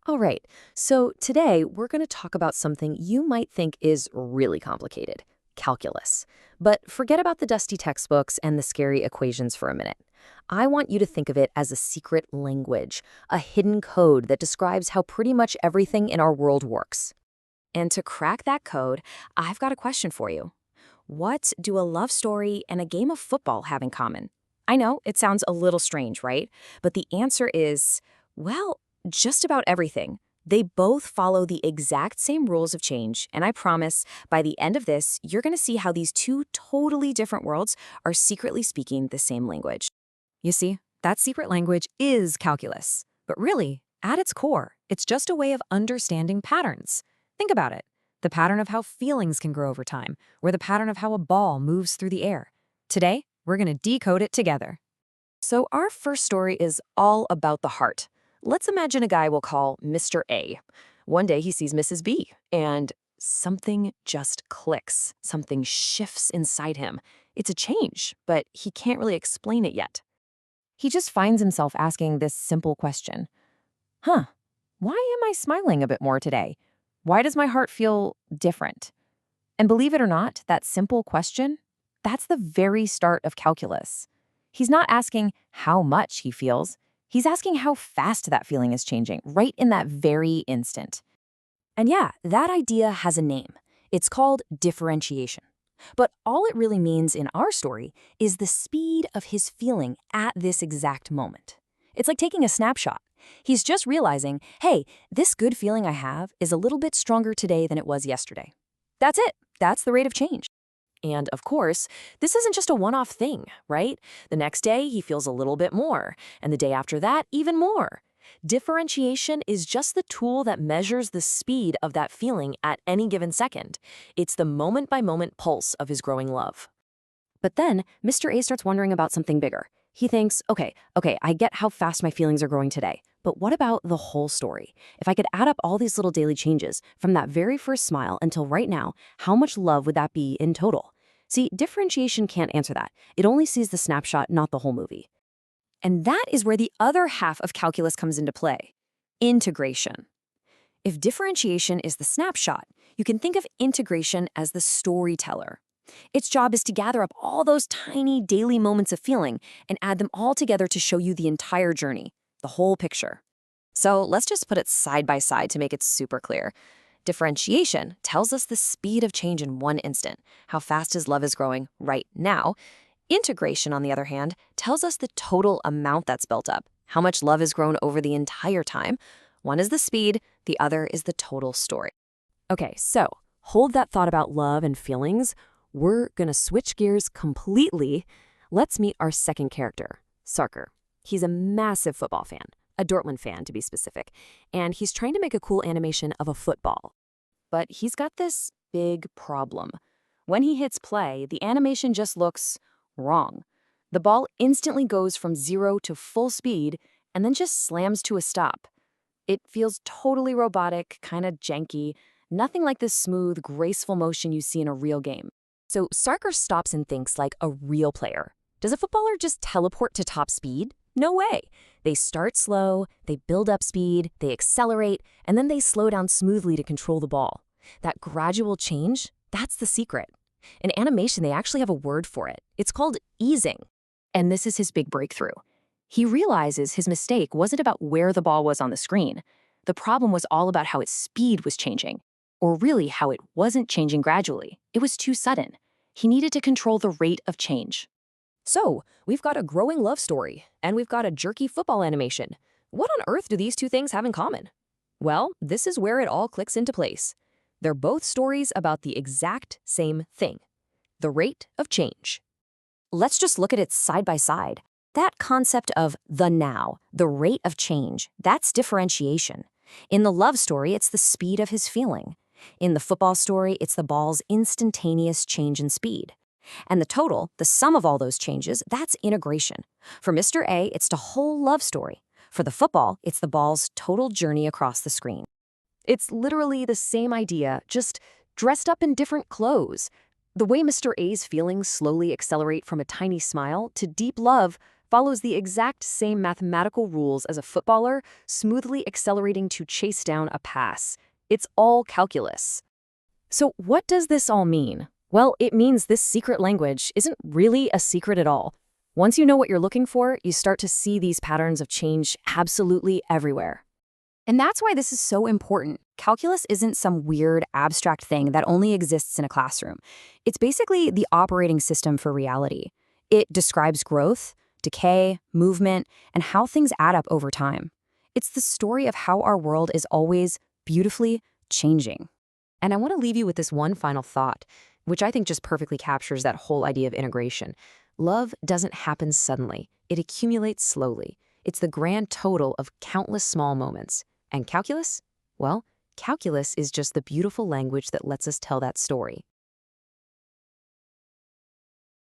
All right, so today we're going to talk about something you might think is really complicated, calculus. But forget about the dusty textbooks and the scary equations for a minute. I want you to think of it as a secret language, a hidden code that describes how pretty much everything in our world works. And to crack that code, I've got a question for you. What do a love story and a game of football have in common? I know it sounds a little strange, right? But the answer is, well, just about everything. They both follow the exact same rules of change, and I promise by the end of this, you're going to see how these two totally different worlds are secretly speaking the same language. You see, that secret language is calculus. But really, at its core, it's just a way of understanding patterns. Think about it. The pattern of how feelings can grow over time, or the pattern of how a ball moves through the air. Today, we're going to decode it together. So our first story is all about the heart. Let's imagine a guy we'll call Mr. A. One day he sees Mrs. B, and something just clicks. Something shifts inside him. It's a change, but he can't really explain it yet. He just finds himself asking this simple question. Why am I smiling a bit more today? Why does my heart feel different? And believe it or not, that simple question, that's the very start of calculus. He's not asking how much he feels. He's asking how fast that feeling is changing, right in that very instant. And yeah, that idea has a name. It's called differentiation. But all it really means in our story is the speed of his feeling at this exact moment. It's like taking a snapshot. He's just realizing, hey, this good feeling I have is a little bit stronger today than it was yesterday. That's it. That's the rate of change. And of course, this isn't just a one-off thing, right? The next day, he feels a little bit more, and the day after that, even more. Differentiation is just the tool that measures the speed of that feeling at any given second. It's the moment-by-moment pulse of his growing love. But then, Mr. A starts wondering about something bigger. He thinks, okay, I get how fast my feelings are growing today, but what about the whole story? If I could add up all these little daily changes, from that very first smile until right now, how much love would that be in total? See, differentiation can't answer that. It only sees the snapshot, not the whole movie. And that is where the other half of calculus comes into play, integration. If differentiation is the snapshot, you can think of integration as the storyteller. Its job is to gather up all those tiny daily moments of feeling and add them all together to show you the entire journey, the whole picture. So let's just put it side by side to make it super clear. Differentiation tells us the speed of change in one instant, how fast his love is growing right now. Integration, on the other hand, tells us the total amount that's built up, how much love has grown over the entire time. One is the speed, the other is the total story. Okay, so hold that thought about love and feelings. We're going to switch gears completely. Let's meet our second character, Sarker. He's a massive football fan, a Dortmund fan to be specific, and he's trying to make a cool animation of a football. But he's got this big problem. When he hits play, the animation just looks wrong. The ball instantly goes from 0 to full speed and then just slams to a stop. It feels totally robotic, kind of janky, nothing like the smooth, graceful motion you see in a real game. So Sarker stops and thinks like a real player. Does a footballer just teleport to top speed? No way. They start slow, they build up speed, they accelerate, and then they slow down smoothly to control the ball. That gradual change, that's the secret. In animation, they actually have a word for it. It's called easing. And this is his big breakthrough. He realizes his mistake wasn't about where the ball was on the screen. The problem was all about how its speed was changing. Or really, how it wasn't changing gradually. It was too sudden. He needed to control the rate of change. So, we've got a growing love story, and we've got a jerky football animation. What on earth do these two things have in common? Well, this is where it all clicks into place. They're both stories about the exact same thing, the rate of change. Let's just look at it side by side. That concept of the now, the rate of change, that's differentiation. In the love story, it's the speed of his feeling. In the football story, it's the ball's instantaneous change in speed. And the total, the sum of all those changes, that's integration. For Mr. A, it's the whole love story. For the football, it's the ball's total journey across the screen. It's literally the same idea, just dressed up in different clothes. The way Mr. A's feelings slowly accelerate from a tiny smile to deep love, follows the exact same mathematical rules as a footballer, smoothly accelerating to chase down a pass. It's all calculus. So what does this all mean? Well, it means this secret language isn't really a secret at all. Once you know what you're looking for, you start to see these patterns of change absolutely everywhere. And that's why this is so important. Calculus isn't some weird, abstract thing that only exists in a classroom. It's basically the operating system for reality. It describes growth, decay, movement, and how things add up over time. It's the story of how our world is always beautifully changing. And I want to leave you with this one final thought, which I think just perfectly captures that whole idea of integration. Love doesn't happen suddenly. It accumulates slowly. It's the grand total of countless small moments. And calculus? Well, calculus is just the beautiful language that lets us tell that story.